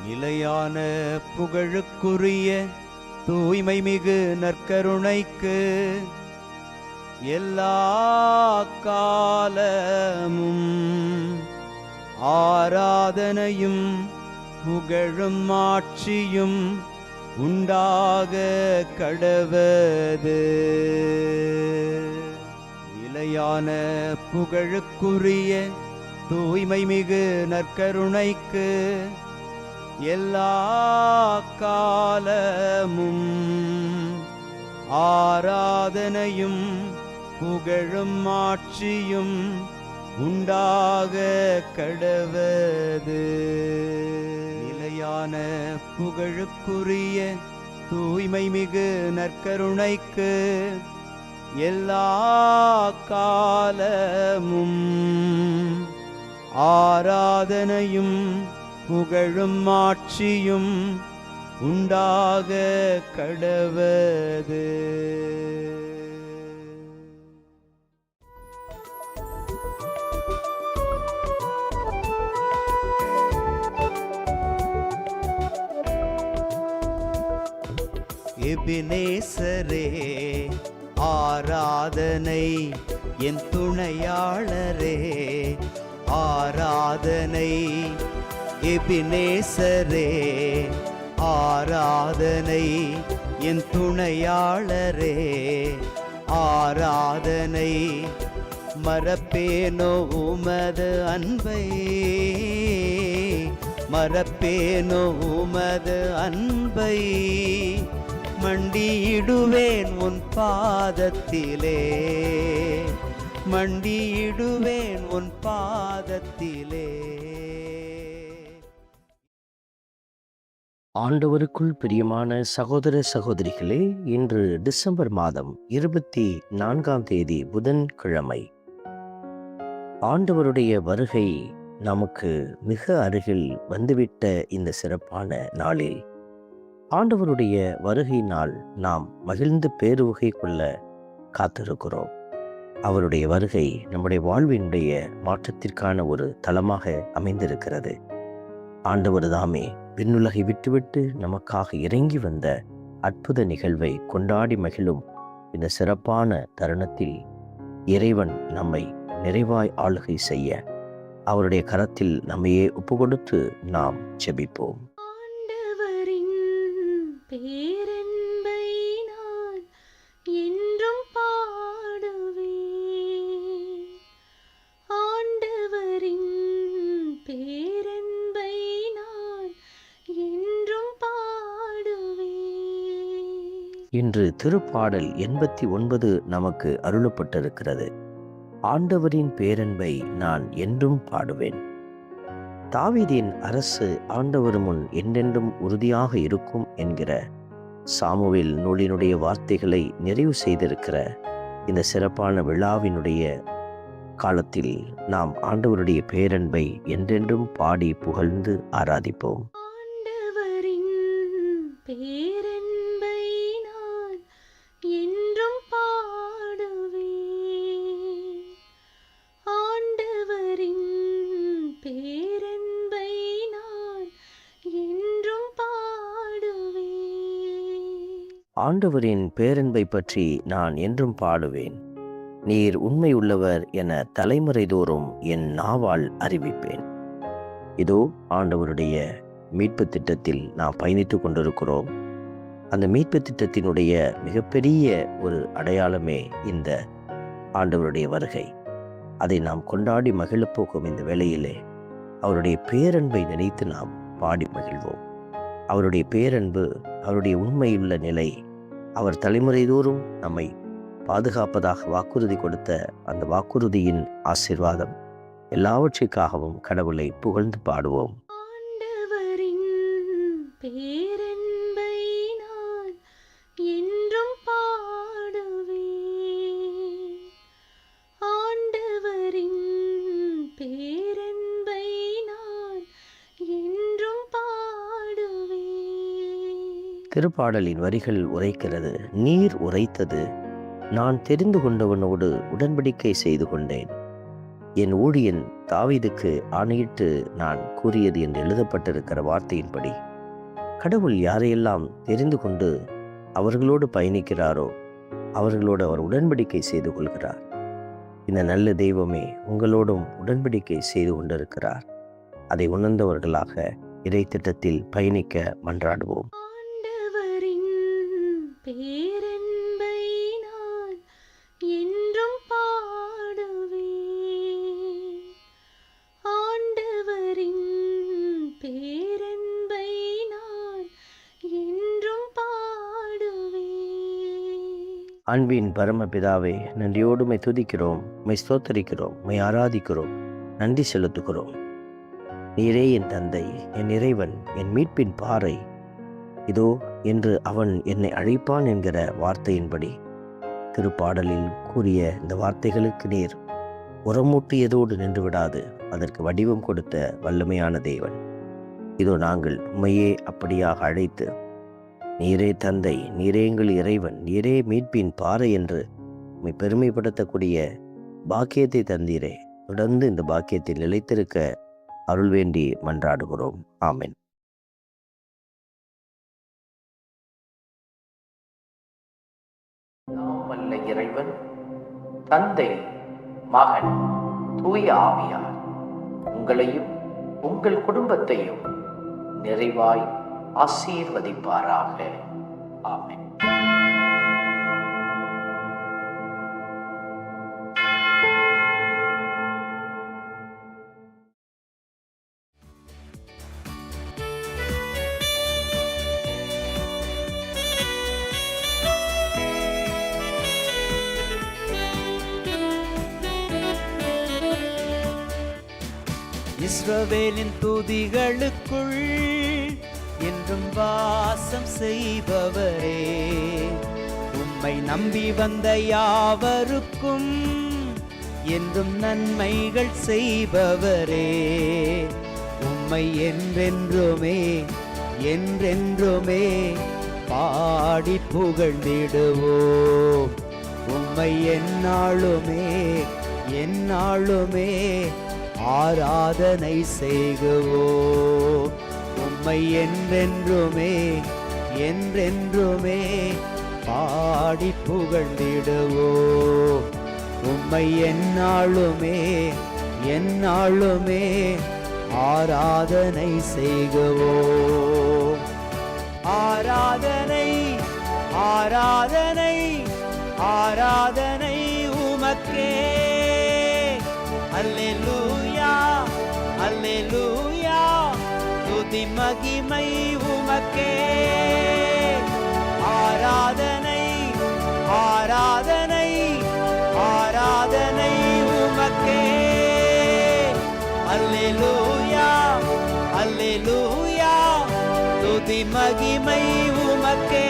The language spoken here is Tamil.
நிலையான புகழுக்குரிய தூய்மை மிகு நற்கருணைக்கு எல்லா காலமும் ஆராதனையும் புகழும் ஆட்சியும் உண்டாக கடவது. நிலையான புகழுக்குரிய தூய்மை மிகு நற்கருணைக்கு எல்லா காலமும் ஆராதனையும் புகழும் ஆட்சியும் உண்டாக கடவது. நிலையான புகழுக்குரிய தூய்மை மிகு நற்கருணைக்கு எல்லா காலமும் ஆராதனையும் புகழும் ஆட்சியும் உண்டாக கடவது. எபினேசரே ஆராதனை, என் துணையாளரே ஆராதனை. எபினேசரே ஆராதனை, என் துணையாளரே ஆராதனை. மறப்பேனோ உமது அன்பை, மறப்பேனோ உமது அன்பை. மண்டியிடுவேன் உன் பாதத்திலே, மண்டியிடுவேன் உன் பாதத்திலே. ஆண்டவருக்குள் பிரியமான சகோதர சகோதரிகளே, இன்று டிசம்பர் மாதம் 24 புதன்கிழமை. ஆண்டவருடைய வருகை நமக்கு மிக அருகில் வந்துவிட்ட இந்த சிறப்பான நாளில் ஆண்டவருடைய வருகையினால் நாம் மகிழ்ந்து பேருவகை கொள்ள காத்திருக்கிறோம். அவருடைய வருகை நம்முடைய வாழ்வினுடைய மாற்றத்திற்கான ஒரு தளமாக அமைந்திருக்கிறது. ஆண்டவர் தாமே விண்ணுலகை விட்டுவிட்டு நமக்காக இறங்கி வந்த அற்புத நிகழ்வை கொண்டாடி மகிழும் இந்த சிறப்பான தருணத்தில் இறைவன் நம்மை நிறைவாய் ஆளுகை செய்ய அவருடைய கரத்தில் நம்மையே ஒப்பு கொடுத்து நாம் ஜெபிப்போம். பேரன்பை நான் என்றும் பாடுவேன். ஆண்டவரின் பேரன்பை நான் என்றும் பாடுவேன். இன்று திருப்பாடல் 89 நமக்கு அருளப்பட்டிருக்கிறது. ஆண்டவரின் பேரன்பை நான் என்றும் பாடுவேன். தாவீதின் அரசு ஆண்டவர் முன் என்றென்றும் உறுதியாக இருக்கும் என்கிற சாமுவேல் நூலினுடைய வார்த்தைகளை நிறைவு செய்திருக்கிற இந்த சிறப்பான விழாவினுடைய காலத்தில் நாம் ஆண்டவருடைய பேரன்பை என்றென்றும் பாடி புகழ்ந்து ஆராதிப்போம். ஆண்டவரின் பேரன்பை நான் என்றும் பாடுவேன். ஆண்டவரின் பேரன்பை நான் என்றும் பாடுவேன். ஆண்டவரின் பேரன்பை பற்றி நான் என்றும் பாடுவேன். நீர் உண்மை உள்ளவர் என தலைமுறை தோறும் என் நாவால் அறிவிப்பேன். இதோ ஆண்டவருடைய மீட்பு திட்டத்தில் நாம் பயணித்துக் கொண்டிருக்கிறோம். அந்த மீட்பு திட்டத்தினுடைய மிகப்பெரிய ஒரு அடையாளமே இந்த ஆண்டவருடைய வருகை. அதை நாம் கொண்டாடி மகிழப் போகும் இந்த வேளையிலே அவருடைய பேரன்பை நினைத்து நாம் பாடி மகிழ்வோம். அவருடைய பேரன்பு, அவருடைய உண்மையுள்ள நிலை, அவர் தலைமுறை தோறும் நம்மை பாதுகாப்பதாக வாக்குறுதி கொடுத்த அந்த வாக்குறுதியின் ஆசீர்வாதம் எல்லாவற்றிற்காகவும் கடவுளை புகழ்ந்து பாடுவோம். ஆண்டவரின் பேரன்பை நான் என்றும் பாடுவேன். ஆண்டவரின் பேரன்பை நான் என்றும் பாடுவேன். திருப்பாடலின் வரிகள் உரைக்கிறது. நீர் உரைத்தது, நான் தெரிந்து கொண்டவனோடு உடன்படிக்கை செய்து கொண்டேன். என் ஊழியன் தாவீதுக்கு ஆணையிட்டு நான் கூறியது என்று எழுதப்பட்டிருக்கிற வார்த்தையின்படி கடவுள் யாரையெல்லாம் தெரிந்து கொண்டு அவர்களோடு பயணிக்கிறாரோ அவர்களோடு அவர் உடன்படிக்கை செய்து கொள்கிறார். இந்த நல்ல தெய்வமே உங்களோடும் உடன்படிக்கை செய்து கொண்டிருக்கிறார். அதை உணர்ந்தவர்களாக இறை திட்டத்தில் பயணிக்க மன்றாடுவோம். ஆண்டவரின் பேரன்பை நான் என்றும் பாடுவேன். ஆண்டவரின் பேரன்பை நான் என்றும் பாடுவேன். அன்பின் பரமபிதாவே, நன்றியோடு உம்மை துதிக்கிறோம், உம்மை ஸ்தோத்தரிக்கிறோம், உம்மை ஆராதிக்கிறோம், நன்றி செலுத்துகிறோம். நீரே என் தந்தை, என் இறைவன், என் மீட்பின் பாறை, இதோ என்று அவன் என்னை அழைப்பான் என்கிற வார்த்தையின்படி திருப்பாடலில் கூறிய இந்த வார்த்தைகளுக்கு நீர் உரமூட்டியதோடு நின்று விடாது அதற்கு வடிவம் கொடுத்த வல்லமையான தேவன். இதோ நாங்கள் உம்மையே அப்படியாக அழைத்து, நீரே தந்தை, நீரே எங்கள் இறைவன், நீரே மீட்பின் பாறை என்று உம்மை பெருமைப்படுத்தக்கூடிய பாக்கியத்தை தந்தீரே. தொடர்ந்து இந்த பாக்கியத்தில் நிலைத்திருக்க அருள் வேண்டி மன்றாடுகிறோம். ஆமென். நாம் வல்ல இறைவன் தந்தை, மகன், தூய ஆவியார் உங்களையும் உங்கள் குடும்பத்தையும் நிறைவாய் ஆசீர்வதிப்பாராக. ஆமென். இஸ்ரவேலின் துதிகளுக்குள் என்றும் வாசம் செய்பவரே, உம்மை நம்பி வந்த யாவருக்கும் என்றும் நன்மைகள் செய்பவரே, உம்மை என்றென்றுமே என்றென்றுமே பாடி புகழ்ந்திடுவோம். உம்மை எந்நாளுமே எந்நாளுமே ஆராதனை செய்குவோம். உம்மை என்றென்றுமே என்றென்றுமே பாடி புகழ்ந்திடுவோம். உம்மை எந்நாளுமே எந்நாளுமே ஆராதனை செய்குவோம். ஆராதனை ஆராதனை ஆராதனை உமக்கே. அல்லேலூயா அல்லேலூயா, துதி மகிமை உமக்கே. ஆராதனை ஆராதனை ஆராதனை உமக்கே. அல்லேலூயா அல்லேலூயா, துதி மகிமை உமக்கே.